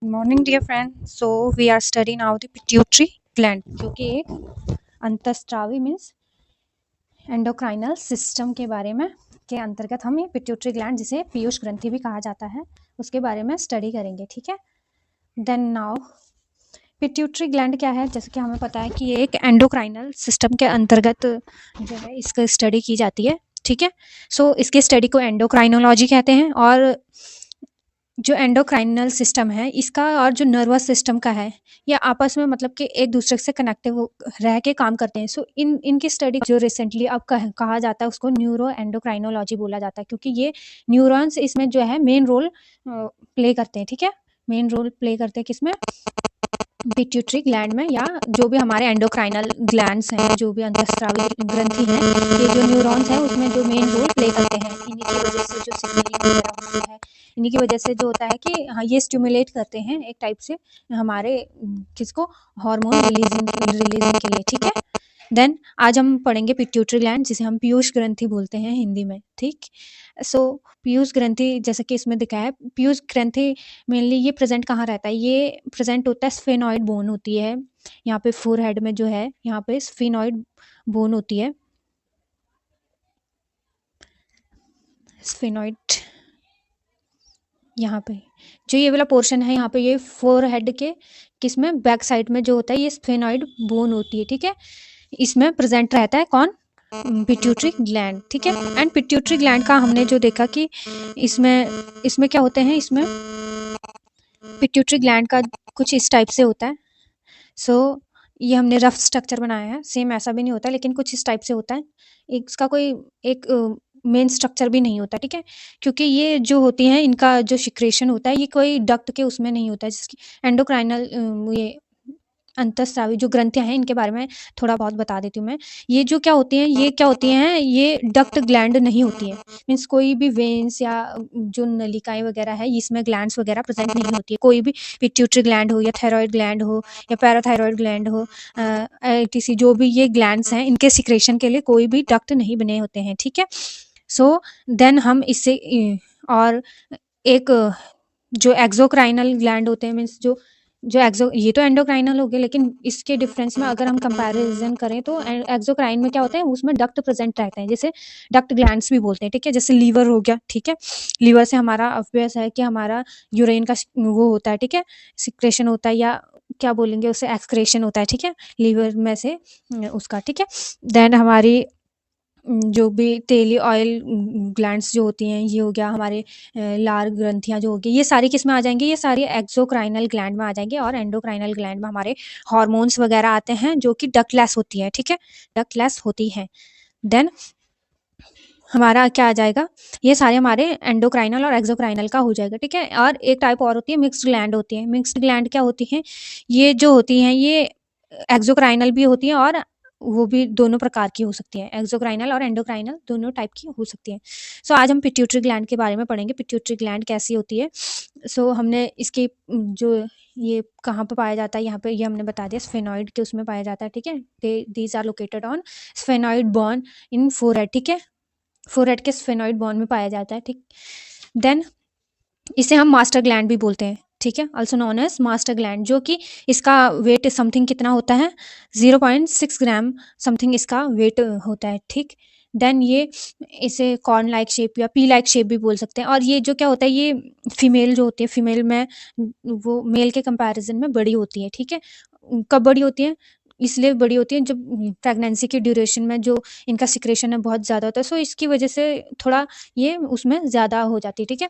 Morning dear friend. So we are study now the pituitary gland, जो कि एक अंतःस्रावी means endocrinal system के बारे में के अंतर्गत हम ये पिट्यूटरी ग्लैंड, जिसे पीयूष ग्रंथि भी कहा जाता है, उसके बारे में स्टडी करेंगे। ठीक है। देन नाउ पिट्यूटरी ग्लैंड क्या है? जैसे कि हमें पता है कि ये एक एंडोक्राइनल सिस्टम के अंतर्गत जो है इसका स्टडी की जाती है। ठीक है। सो इसके स्टडी को एंडोक्राइनोलॉजी कहते हैं। और जो एंडोक्राइनल सिस्टम है इसका और जो नर्वस सिस्टम का है, ये आपस में मतलब कि एक दूसरे से कनेक्टिव रह के काम करते हैं। सो इनकी स्टडी जो रिसेंटली अब कहा जाता है उसको न्यूरो एंडोक्राइनोलॉजी बोला जाता है, क्योंकि ये न्यूरॉन्स इसमें जो है मेन रोल प्ले करते हैं। ठीक है। मेन रोल प्ले करते हैं किसमें? पिट्यूटरी ग्लैंड में, या जो भी हमारे एंडोक्राइनल ग्लैंड्स हैं, जो भी अंतःस्रावी ग्रंथि हैं, ये जो न्यूरॉन्स हैं उसमें जो मेन रोल प्ले करते हैं। इन्हीं की वजह से जो सिग्नलिंग वगैरह होती है, इन्हीं की वजह से जो होता है कि हाँ, ये स्टिमुलेट करते हैं एक टाइप से हमारे किसको, हार्मोन रिलीजिंग के लिए। ठीक है। देन आज हम पढ़ेंगे पिट्यूटरी ग्लैंड, जिसे हम पीयूष ग्रंथि बोलते हैं हिंदी में। ठीक। सो पीयूष ग्रंथि, जैसे कि इसमें दिखा है, पीयूष ग्रंथि मेनली ये प्रेजेंट कहाँ रहता है? ये प्रेजेंट होता है स्फेनॉइड बोन होती है यहाँ पे, फोरहेड में जो है यहाँ पे स्फेनॉइड बोन होती है। स्फेनॉइड यहाँ पे जो ये वाला पोर्शन है, यहाँ पे ये फोरहेड के किसमें, बैक साइड में जो होता है ये स्फेनॉइड बोन होती है। ठीक है। इसमें प्रेजेंट रहता है कौन? Pituitary gland. ठीक है। एंड पिट्यूटरी ग्लैंड का हमने जो देखा कि इसमें इसमें क्या होते हैं, इसमें पिट्यूटरी ग्लैंड का कुछ इस टाइप से होता है। सो ये हमने रफ स्ट्रक्चर बनाया है, सेम ऐसा भी नहीं होता, लेकिन कुछ इस टाइप से होता है। इसका कोई एक मेन स्ट्रक्चर भी नहीं होता। ठीक है। क्योंकि ये जो होती हैं, इनका जो सिक्रेशन होता है ये कोई डक्ट के उसमें नहीं होता है, जिसकी एंडोक्राइनल ये अंतःस्रावी जो ग्रंथियां हैं, इनके बारे में थोड़ा बहुत बता देती हूँ मैं। ये जो क्या होती हैं, ये क्या होती हैं, ये डक्ट ग्लैंड नहीं होती है। मीन्स कोई भी वेन्स या जो नलिकाएं वगैरह है, इसमें ग्लैंड्स वगैरह प्रेजेंट नहीं होती है। कोई भी पिट्यूटरी ग्लैंड हो या थायराइड ग्लैंड हो या पैराथायराइड ग्लैंड हो, टीसी जो भी ये ग्लैंड्स हैं, इनके सिक्रेशन के लिए कोई भी डक्ट नहीं बने होते हैं। ठीक है। सो देन हम इससे और एक जो एक्सोक्राइनल ग्लैंड होते हैं, मीन्स जो जो एक्सो ये तो एंडोक्राइनल हो गए, लेकिन इसके डिफरेंस में अगर हम कंपैरिजन करें तो एक्सोक्राइन में क्या होता है, उसमें डक्ट प्रेजेंट रहते हैं, जैसे डक्ट ग्लैंड्स भी बोलते हैं। ठीक है। जैसे लीवर हो गया। ठीक है। लीवर से हमारा अभ्यास है कि हमारा यूरिन का वो होता है। ठीक है। सिक्रेशन होता है, या क्या बोलेंगे उसे, एक्सक्रेशन होता है। ठीक है। लीवर में से उसका। ठीक है। देन हमारी जो भी तेली ऑयल ग्लैंड्स जो होती हैं, ये हो गया हमारे लार ग्रंथियां जो होगी, ये सारी किस में आ जाएंगी? ये सारी एक्सोक्राइनल ग्लैंड में आ जाएंगे। और एंडोक्राइनल ग्लैंड में हमारे हार्मोन्स वगैरह आते हैं, जो कि डक्टलेस होती है। ठीक है। डक्टलेस होती है। देन हमारा क्या आ जाएगा, ये सारे हमारे एंडोक्राइनल और एक्सोक्राइनल का हो जाएगा। ठीक है। और एक टाइप और होती है, मिक्स्ड ग्लैंड होती है। मिक्स्ड ग्लैंड क्या होती है? ये जो होती हैं, ये एक्सोक्राइनल भी होती है, और वो भी दोनों प्रकार की हो सकती है। एक्सोक्राइनल और एंडोक्राइनल दोनों टाइप की हो सकती है। सो आज हम पिट्यूटरी ग्लैंड के बारे में पढ़ेंगे, पिट्यूटरी ग्लैंड कैसी होती है। सो हमने इसकी जो ये कहाँ पे पाया जाता है, यहाँ पे ये हमने बता दिया, स्फेनॉइड के उसमें पाया जाता है। ठीक है। These are located on sphenoid bone in forehead. ठीक है। फोरहेड के स्फेनॉइड बोन में पाया जाता है। ठीक। देन इसे हम मास्टर ग्लैंड भी बोलते हैं। ठीक है। Also known as master gland, जो कि इसका वेट समथिंग कितना होता है, 0.6 ग्राम समथिंग इसका वेट होता है। ठीक। देन ये इसे कॉर्न लाइक शेप या पी लाइक शेप भी बोल सकते हैं। और ये जो क्या होता है, ये फीमेल जो होती है, फीमेल में वो मेल के कंपैरिजन में बड़ी होती है। ठीक है। कब बड़ी होती है? इसलिए बड़ी होती है जब प्रेगनेंसी की ड्यूरेशन में जो इनका सिक्रेशन है बहुत ज़्यादा होता है। सो इसकी वजह से थोड़ा ये उसमें ज़्यादा हो जाती है। ठीक है।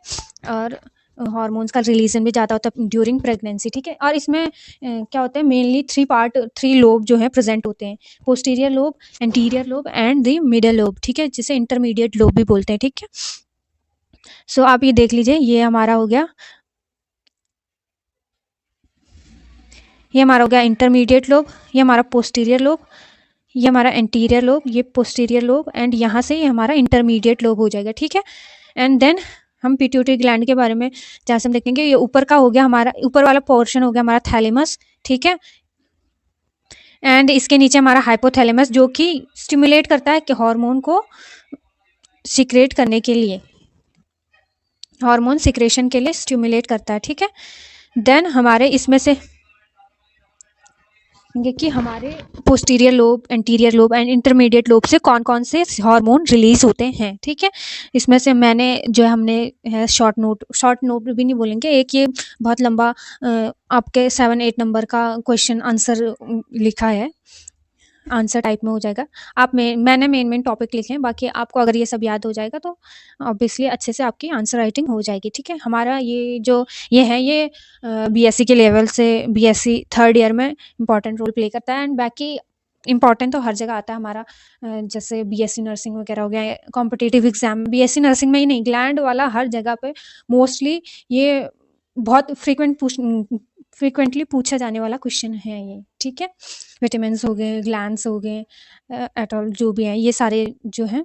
और हार्मोन्स का रिलीजन भी ज़्यादा होता है ड्यूरिंग प्रेगनेंसी। ठीक है। और इसमें क्या होता है, मेनली थ्री लोब जो है प्रेजेंट होते हैं, posterior lobe, anterior lobe and the middle lobe. ठीक है। जिसे इंटरमीडिएट लोब भी बोलते हैं। ठीक है। सो आप ये देख लीजिए, ये हमारा हो गया, ये हमारा हो गया इंटरमीडिएट लोब, ये हमारा पोस्टीरियर लोब, ये हमारा एंटीरियर लोब, ये पोस्टीरियर लोब, एंड यहाँ से ये हमारा इंटरमीडिएट लोब हो जाएगा। ठीक है। एंड देन हम पिट्यूटरी ग्लैंड के बारे में जहाँ से हम देखेंगे, ये ऊपर का हो गया हमारा, ऊपर वाला पोर्शन हो गया हमारा थैलेमस। ठीक है। एंड इसके नीचे हमारा हाइपोथैलेमस, जो कि स्टिमुलेट करता है कि हार्मोन को सिक्रेट करने के लिए, हार्मोन सिक्रेशन के लिए स्टिमुलेट करता है। ठीक है। देन हमारे इसमें से ये कि हमारे posterior lobe, anterior lobe and intermediate lobe से कौन कौन से हार्मोन रिलीज होते हैं, ठीक है। इसमें से मैंने जो है हमने है शॉर्ट नोट भी नहीं बोलेंगे, एक ये बहुत लंबा आपके 7-8 नंबर का क्वेश्चन आंसर लिखा है, आंसर टाइप में हो जाएगा। मैंने मेन टॉपिक लिखे हैं, बाकी आपको अगर ये सब याद हो जाएगा तो ऑब्वियसली अच्छे से आपकी आंसर राइटिंग हो जाएगी, ठीक है। हमारा ये है ये बीएससी के लेवल से बीएससी थर्ड ईयर में इंपॉर्टेंट रोल प्ले करता है। एंड बाकी इंपॉर्टेंट तो हर जगह आता है हमारा, जैसे बीएससी नर्सिंग वगैरह हो गया, कॉम्पिटिटिव एग्जाम, बीएससी नर्सिंग में ही नहीं, ग्लैंड वाला हर जगह पे मोस्टली ये बहुत फ्रीक्वेंटली पूछा जाने वाला क्वेश्चन है ये, ठीक है। विटामिन्स हो गए, ग्लैंड्स हो गए, एटॉल जो भी है, ये सारे जो हैं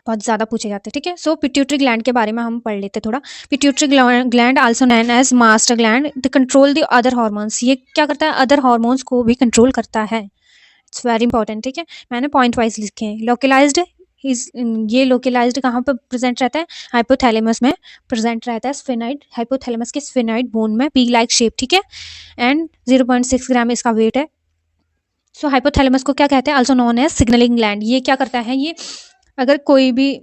बहुत ज़्यादा पूछे जाते हैं, ठीक है। सो पिट्यूटरी ग्लैंड के बारे में हम पढ़ लेते थोड़ा। Pituitary gland also known as master gland, the control the other hormones, ये क्या करता है, अदर हार्मोन्स को भी कंट्रोल करता है। इट्स वेरी इंपॉर्टेंट, ठीक है। मैंने पॉइंट वाइज लिखे हैं। लोकलाइज्ड ये लोकलाइज्ड कहाँ पर प्रेजेंट रहता है, हाइपोथैलेमस में प्रेजेंट रहता है, स्फेनाइड, हाइपोथैलेमस के स्फेनाइड बोन में, पी लाइक शेप, ठीक है। एंड 0.6 ग्राम इसका वेट है। सो हाइपोथैलेमस को क्या कहते हैं, also known as signalling gland. ये क्या करता है, ये अगर कोई भी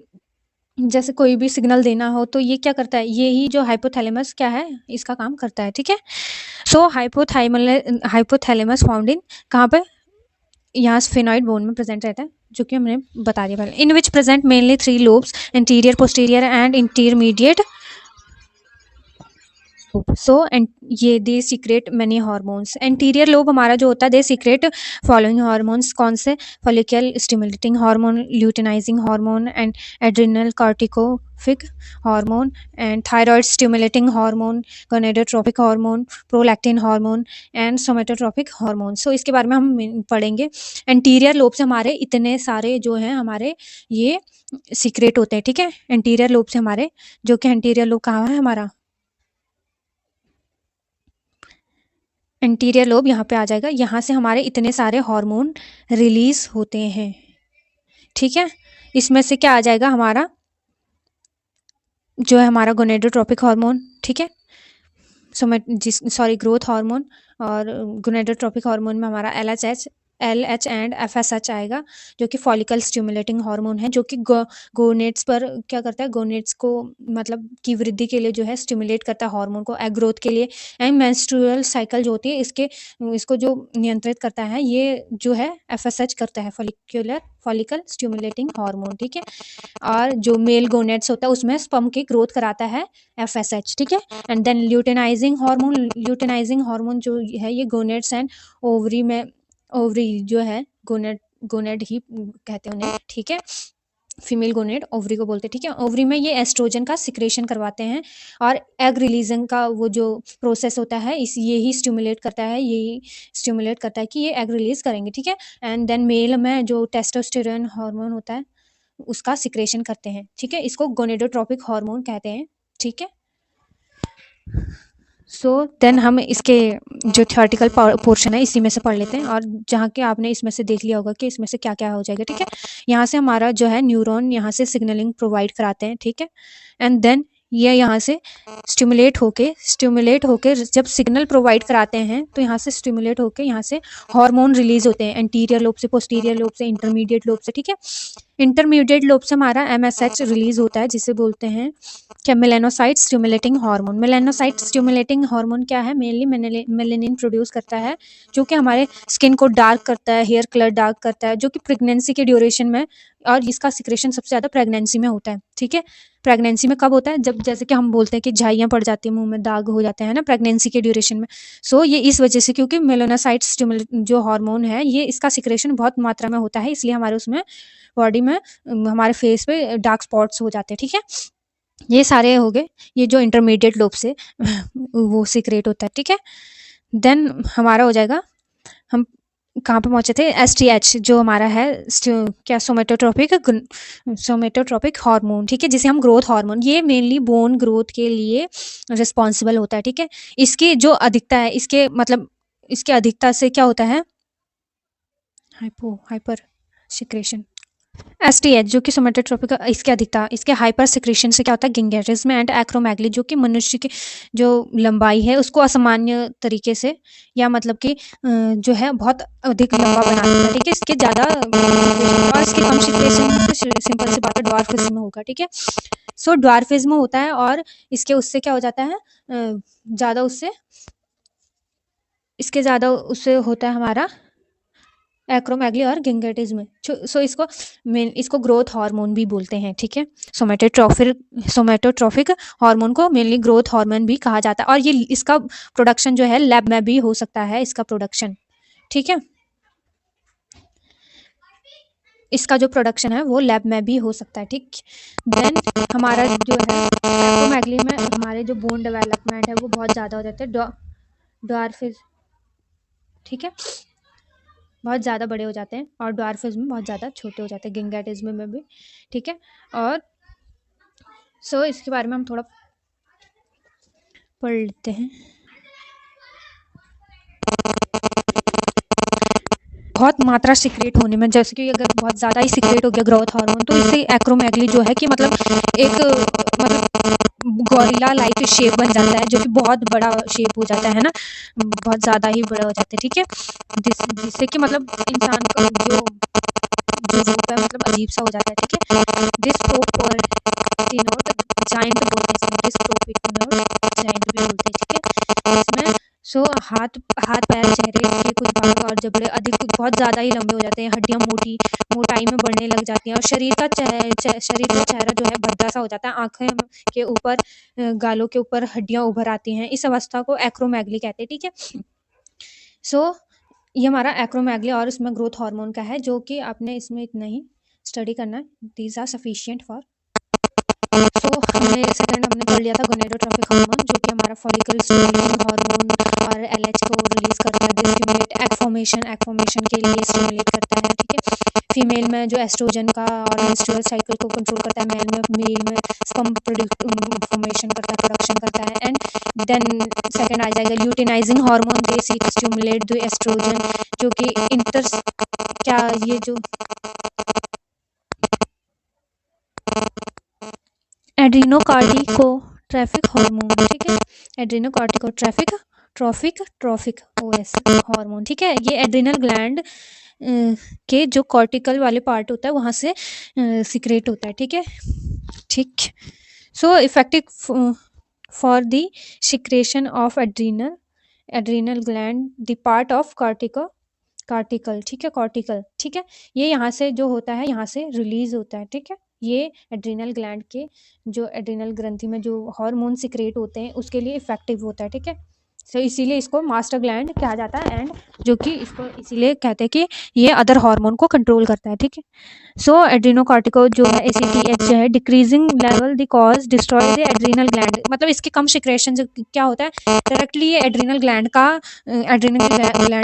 जैसे कोई भी सिग्नल देना हो तो ये क्या करता है, ये ही जो हाइपोथैलेमस क्या है, इसका काम करता है, ठीक है। सो हाइपोथैलेमस फाउंड इन कहाँ पे, यहाँ स्फेनॉइड बोन में प्रेजेंट रहता है, जो कि हमने बता दिया पहले। In which present mainly 3 lobes, interior, posterior and intermediate. So ये they secrete many hormones. Anterior lobe हमारा जो होता है, दे सीक्रेट फॉलोइंग हार्मोन्स, कौन से, follicle stimulating hormone, luteinizing hormone and adrenal corticotrophic hormone and thyroid stimulating hormone, gonadotropic hormone, prolactin hormone and somatotropic hormone. So इसके बारे में हम पढ़ेंगे। एंटीरियर लोब से हमारे इतने सारे जो हैं हमारे ये सीक्रेट होते हैं, ठीक है। एंटीरियर लोब से हमारे, जो कि एंटीरियर लोब कहाँ है हमारा, एंटीरियर लोब यहाँ पे आ जाएगा, यहाँ से हमारे इतने सारे हार्मोन रिलीज होते हैं, ठीक है। इसमें से क्या आ जाएगा हमारा, जो है हमारा गोनेडोट्रोपिक हार्मोन, ठीक है, ग्रोथ हार्मोन, और गोनेडोट्रोपिक हार्मोन में हमारा LH एंड FSH आएगा, जो कि फॉलिकल स्टिमुलेटिंग हार्मोन है, जो कि गोनेट्स पर क्या करता है, गोनेट्स को मतलब की वृद्धि के लिए जो है स्टिमुलेट करता है हार्मोन को, एग ग्रोथ के लिए। एंड मेंस्ट्रुअल साइकिल जो होती है इसको जो नियंत्रित करता है, ये जो है FSH करता है, फॉलिकल स्टिमुलेटिंग हार्मोन, ठीक है। और जो मेल गोनेट्स होता है उसमें स्पर्म की ग्रोथ कराता है FSH, ठीक है। एंड देन ल्यूटेनाइजिंग हार्मोन जो है, ये गोनेट्स एंड ओवरी जो है, गोनेड ही कहते हैं उन्हें, ठीक है। फीमेल गोनेड ओवरी को बोलते हैं, ठीक है। ओवरी में ये एस्ट्रोजन का सिक्रेशन करवाते हैं, और एग रिलीजन का वो जो प्रोसेस होता है यही स्टिमुलेट करता है कि ये एग रिलीज करेंगे, ठीक है। एंड देन मेल में जो टेस्टोस्टेरोन हार्मोन होता है उसका सिक्रेशन करते हैं, ठीक है। इसको गोनेडोट्रोपिक हार्मोन कहते हैं, ठीक है। सो देन हम इसके जो थियोरेटिकल पोर्शन है इसी में से पढ़ लेते हैं, और जहाँ के आपने इसमें से देख लिया होगा कि इसमें से क्या क्या हो जाएगा, ठीक है। यहाँ से हमारा जो है न्यूरॉन यहाँ से सिग्नलिंग प्रोवाइड कराते हैं, ठीक है। एंड देन ये यहाँ से स्टिमुलेट होके जब सिग्नल प्रोवाइड कराते हैं तो यहाँ से स्टिमुलेट होके यहाँ से हार्मोन रिलीज होते हैं, एंटीरियर लोब से, पोस्टीरियर लोब से, इंटरमीडिएट लोब से, ठीक है। इंटरमीडिएट लोब से हमारा MSH रिलीज होता है, जिसे बोलते हैं क्या, melanocyte stimulating hormone. Melanocyte stimulating hormone क्या है, मेनली मेलेनिन प्रोड्यूस करता है, जो कि हमारे स्किन को डार्क करता है, हेयर कलर डार्क करता है, जो कि प्रेगनेंसी के ड्यूरेशन में, और इसका सिक्रेशन सबसे ज़्यादा प्रेगनेंसी में होता है, ठीक है। प्रेगनेंसी में कब होता है, जब जैसे कि हम बोलते हैं कि झाइयाँ पड़ जाती है, मुंह में दाग हो जाते हैं ना प्रेगनेंसी के ड्यूरेशन में। सो ये इस वजह से, क्योंकि मेलानोसाइट स्टिमुलेट जो हार्मोन है, ये इसका सिक्रेशन बहुत मात्रा में होता है, इसलिए हमारे उसमें बॉडी में, हमारे फेस पे डार्क स्पॉट्स हो जाते हैं, ठीक है। ये सारे हो गए, ये जो इंटरमीडिएट लोब से वो सीक्रेट होता है, ठीक है। देन हमारा हो जाएगा, हम कहाँ पे पहुंचे थे, STH जो हमारा है क्या, सोमेटोट्रोपिक हार्मोन, ठीक है, जिसे हम ग्रोथ हार्मोन, ये मेनली बोन ग्रोथ के लिए रिस्पॉन्सिबल होता है, ठीक है। इसकी जो अधिकता है, इसके अधिकता से क्या होता है, हाइपर सिक्रेशन, एसटीएच जो कि सोमेटोट्रोपिक इसकी अधिकता इसके हाइपर सिक्रेशन से क्या होता है गिंगेटिज्म एंड एक्रोमेगली जो कि मनुष्य की जो लंबाई है उसको असामान्य तरीके से या मतलब कि जो है बहुत अधिक लंबा बना देता है। ठीक है, इसके ज़्यादा और इसके कम सिक्रेशन सिंपल सी बात है ड्वार्फिज्म होगा। ठीक है, सो ड्वार्फिज्म होता है और इसके उससे क्या हो जाता है ज़्यादा उससे इसके ज़्यादा उससे होता है हमारा एक्रोमेगली और गिंगेटिज्म। सो इसको ग्रोथ हार्मोन भी बोलते हैं। ठीक है, सोमेटोट्रोफिक हार्मोन को मेनली ग्रोथ हार्मोन भी कहा जाता है और ये इसका प्रोडक्शन जो है लैब में भी हो सकता है इसका प्रोडक्शन। ठीक है, इसका जो प्रोडक्शन है वो लैब में भी हो सकता है। ठीक, देन हमारा जो है एक्रोमेगली में हमारे जो बोन डेवलपमेंट है वो बहुत ज़्यादा हो जाता है ड्वार्फिज। ठीक है, बहुत ज़्यादा बड़े हो जाते हैं और ड्वार्फिज्म में बहुत ज़्यादा छोटे हो जाते हैं गिंगेटिज्म में भी। ठीक है, और सो इसके बारे में हम थोड़ा पढ़ लेते हैं। बहुत मात्रा सिक्रेट होने में, जैसे कि अगर बहुत ज़्यादा ही सिक्रेट हो गया ग्रोथ हार्मोन तो इससे एक्रोमेगली जो है कि मतलब एक मतलब गोरिल्ला लाइक शेप बन जाता है जो कि बहुत बड़ा शेप हो जाता है ना, बहुत ज़्यादा ही बड़ा हो जाता है। ठीक है, जिससे कि मतलब इंसान का जो रूप है मतलब अजीब सा हो जाता है। ठीक है, this denote giant bone, this denote giant भी बोलते हैं। ठीक है, इसमें हाथ हाथ पैर चेहरे के कुछ भाग और जबड़े अधिक बहुत ज़्यादा ही लंबे हो जाते हैं, हड्डियाँ मोटाई में बढ़ने लग जाती हैं और शरीर का चेहरा जो है भद्दा सा हो जाता है, आँखें के ऊपर गालों के ऊपर हड्डियाँ उभर आती हैं। इस अवस्था को एक्रोमेगली कहते हैं। ठीक है, सो ये हमारा एक्रोमेगली और इसमें ग्रोथ हार्मोन का है जो कि आपने इसमें इतना ही स्टडी करना है। These are sufficient for so हमने पढ़ लिया था गोनेडोट्रोपिक हार्मोन जो कि हमारा फॉलिकल स्टिमुलेटिंग हार्मोन और एलएच को रिलीज करता है, स्टिमुलेट एक्फॉर्मेशन के लिए स्टिमुलेट करता है। ठीक है, फीमेल में जो एस्ट्रोजन का और मेंस्ट्रुअल साइकिल को कंट्रोल करता है, मेल में स्पर्म फॉर्मेशन करता है, प्रोडक्शन करता है। एंड देन सेकंड आ जाएगा luteinizing hormone, they stimulate the estrogen जो कि इंटर क्या ये जो एड्रीनोकार्टिकोट्रॉफिक हार्मोन। ठीक है, एड्रीनोकार्टिकोट्रॉफिक ट्रॉफिक ओएस हार्मोन। ठीक है, ये एड्रिनल ग्लैंड के जो कॉर्टिकल वाले पार्ट होता है वहाँ से सिक्रेट होता है। ठीक है, ठीक, so effective for the secretion of adrenal gland the part of cortical. ठीक है, कॉर्टिकल। ठीक है, ये यहाँ से जो होता है यहाँ से रिलीज होता है। ठीक है, ये एड्रिनल ग्लैंड के जो एड्रिनल ग्रंथि में जो हार्मोन सिक्रेट होते हैं उसके लिए इफेक्टिव होता है। ठीक है, सो इसीलिए इसको मास्टर ग्लैंड कहा जाता है एंड जो कि इसको इसीलिए कहते हैं कि ये अदर हार्मोन को कंट्रोल करता है। ठीक है, सो एड्रिनोकार्टिको जो है एसीटीएच जो है decreasing level the cause destroy the adrenal gland, मतलब इसके कम सिक्रेशन से क्या होता है डायरेक्टली ये एड्रिनल ग्लैंड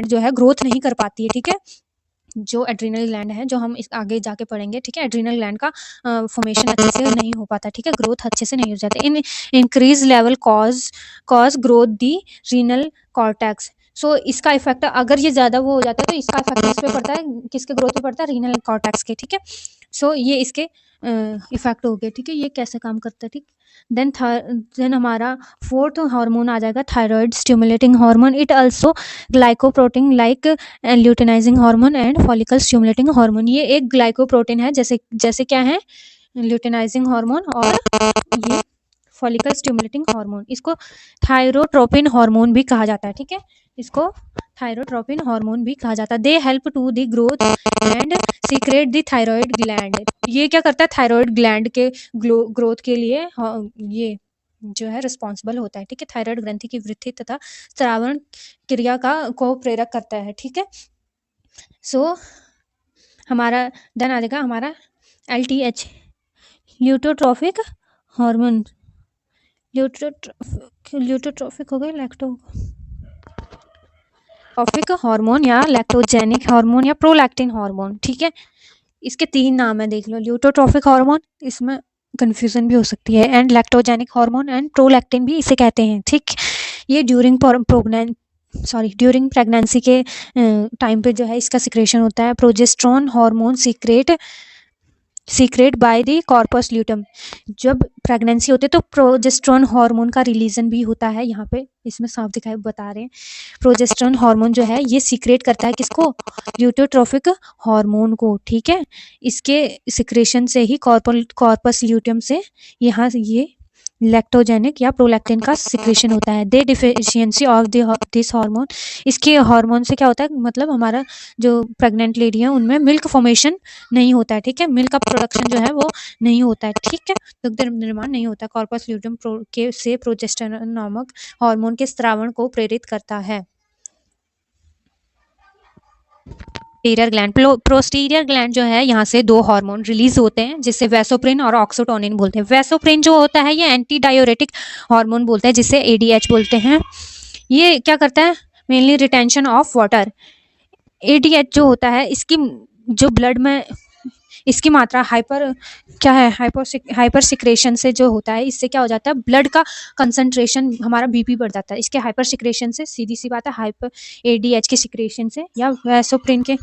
जो है ग्रोथ नहीं कर पाती है। ठीक है, जो एड्रिनल ग्लैंड है जो हम इस आगे जाके पढ़ेंगे। ठीक है, एड्रिनल ग्लैंड का फॉर्मेशन अच्छे से नहीं हो पाता। ठीक है, ग्रोथ अच्छे से नहीं हो जाती। In increase level cause growth the renal cortex. So इसका इफेक्ट अगर ये ज़्यादा वो हो जाता है तो इसका इफेक्ट किस पे पड़ता है, किसके ग्रोथ पे पड़ता है, रीनल कॉर्टेक्स के। ठीक है, सो ये इसके इफेक्ट हो गए। ठीक है, ये कैसे काम करता है। ठीक, देन हमारा फोर्थ हार्मोन आ जाएगा thyroid stimulating hormone. It also glycoprotein like luteinising hormone and follicle stimulating hormone. ये एक ग्लाइकोप्रोटीन है जैसे जैसे क्या है ल्यूटिनाइजिंग हार्मोन और ये फॉलिकल स्टिमुलेटिंग हार्मोन। इसको थायरोट्रोपिन हार्मोन भी कहा जाता है। ठीक है, इसको थायरोट्रोपिन हार्मोन भी कहा जाता है। They help to the growth and secrete the thyroid gland. ये क्या करता है थायराइड ग्लैंड के ग्रोथ के लिए ये जो है रिस्पॉन्सिबल होता है। ठीक है, थायराइड ग्रंथि की वृद्धि तथा स्रावण क्रिया को प्रेरक करता है। ठीक है, सो हमारा देन आ जाएगा हमारा LTH ल्यूटोट्रोफिक हार्मोन। ल्यूटोट्रोफिक हो गया लैक्टोट्रोफिक हार्मोन या लैक्टोजेनिक हार्मोन या प्रोलैक्टिन हार्मोन। ठीक है, इसके 3 नाम है देख लो, ल्यूटोट्रोफिक हार्मोन इसमें कंफ्यूजन भी हो सकती है and lactogenic hormone and prolactin भी इसे कहते हैं। ठीक, ये ड्यूरिंग प्रेगनेंसी के टाइम पे जो है इसका सिक्रेशन होता है। Progesterone hormone secrete secret by the corpus luteum. जब प्रेगनेंसी होती है तो प्रोजेस्टेरोन हार्मोन का रिलीजन भी होता है, यहाँ पे इसमें साफ दिखाई बता रहे हैं। प्रोजेस्टेरोन हार्मोन जो है ये सीक्रेट करता है किसको, ल्यूटोट्रोफिक हार्मोन को, ठीक है। इसके सिक्रेशन से ही कॉर्पस ल्यूटम से यहाँ ये लैक्टोजेनिक या प्रोलैक्टिन का सिक्रेशन होता है। दे डिफिशियंसी ऑफ दिस हार्मोन, इसके हार्मोन से क्या होता है, मतलब हमारा जो प्रेग्नेंट लेडी है उनमें मिल्क फॉर्मेशन नहीं होता है, ठीक है। मिल्क का प्रोडक्शन जो है वो नहीं होता है, ठीक है। दुग्ध निर्माण नहीं होता। कॉर्पस ल्यूटम के से प्रोजेस्टेरोन नामक हार्मोन के स्रावण को प्रेरित करता है। पोस्टीरियर ग्लैंड, पोस्टीरियर ग्लैंड जो है यहाँ से दो हार्मोन रिलीज होते हैं जिसे वैसोप्रिन और ऑक्सीटोसिन बोलते हैं। वैसोप्रिन जो होता है ये एंटी डायोरेटिक हार्मोन बोलते हैं जिसे एडीएच बोलते हैं। ये क्या करता है, mainly retention of water. ADH जो होता है इसकी जो ब्लड में इसकी मात्रा हाइपर क्या है, हाइपर सिक्रेशन से जो होता है, इससे क्या हो जाता है, ब्लड का कंसंट्रेशन, हमारा बीपी बढ़ जाता है। इसके हाइपर सिक्रेशन से, सीधी सी बात है, हाइपर एडीएच के सिक्रेशन से या वैसोप्रिन के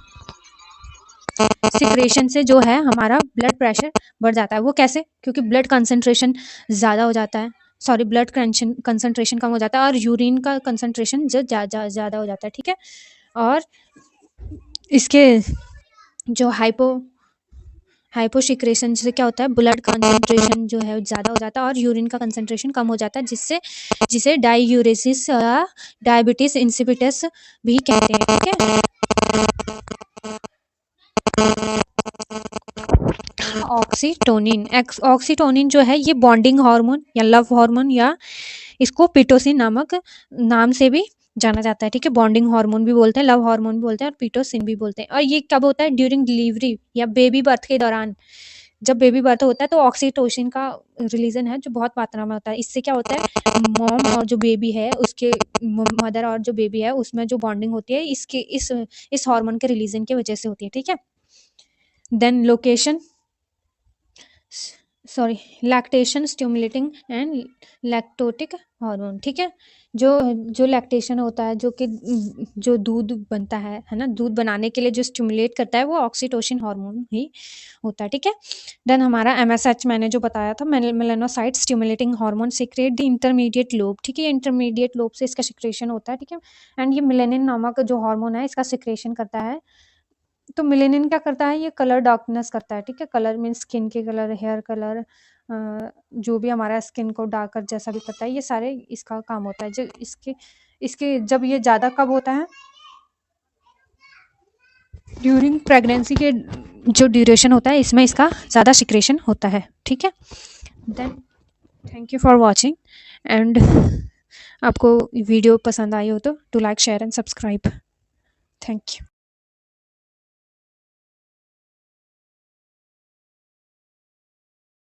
सिक्रेशन से जो है हमारा ब्लड प्रेशर बढ़ जाता है। वो कैसे, क्योंकि ब्लड कंसंट्रेशन ज़्यादा हो जाता है, सॉरी ब्लड कंसंट्रेशन कम हो जाता है और यूरिन का कंसंट्रेशन जो ज़्यादा हो जाता है, ठीक है। और इसके जो हाइपोसिक्रेशन से क्या होता है, ब्लड कंसंट्रेशन जो है ज़्यादा हो जाता है और यूरिन का कंसंट्रेशन कम हो जाता है, जिसे डाईयूरेसिस या डायबिटीज इंसिपिटस भी कहते हैं, ठीक है। ऑक्सीटोनिन जो है ये बॉन्डिंग हार्मोन या लव हार्मोन या इसको पिटोसिन नामक नाम से भी जाना जाता है, ठीक है। बॉन्डिंग हार्मोन भी बोलते हैं, लव हार्मोन भी बोलते हैं और पिटोसिन भी बोलते हैं। और ये कब होता है, ड्यूरिंग डिलीवरी या बेबी बर्थ के दौरान। जब बेबी बर्थ होता है तो ऑक्सीटोसिन का रिलीजन है जो बहुत मात्रा में होता है। इससे क्या होता है, मॉम और जो बेबी है उसके मदर और जो बेबी है उसमें जो बॉन्डिंग होती है इसके इस हार्मोन के रिलीजन की वजह से होती है, ठीक है। Then lactation stimulating and lactotic hormone, ठीक है। जो लैक्टेशन होता है, जो दूध बनता है ना, दूध बनाने के लिए जो स्टिमुलेट करता है वो ऑक्सीटोसिन हार्मोन ही होता है, ठीक है। देन हमारा एमएसएच मैंने जो बताया था, melanocyte stimulating hormone secrete the intermediate lobe, ठीक है। इंटरमीडिएट लोब से इसका सिक्रेशन होता है, ठीक है। एंड ये मेलानिन नामक जो हार्मोन है इसका सिक्रेशन करता है। तो मेलेनिन क्या करता है, ये कलर डार्कनेस करता है, ठीक है। कलर मीन स्किन के कलर, हेयर कलर, जो भी हमारा स्किन को डार्कर जैसा भी करता है, ये सारे इसका काम होता है। जो इसके जब ये ज़्यादा कब होता है, ड्यूरिंग प्रेगनेंसी के जो ड्यूरेशन होता है इसमें इसका ज़्यादा सिक्रेशन होता है, ठीक है। Then thank you for watching and आपको वीडियो पसंद आई हो तो to like share and subscribe. Thank you.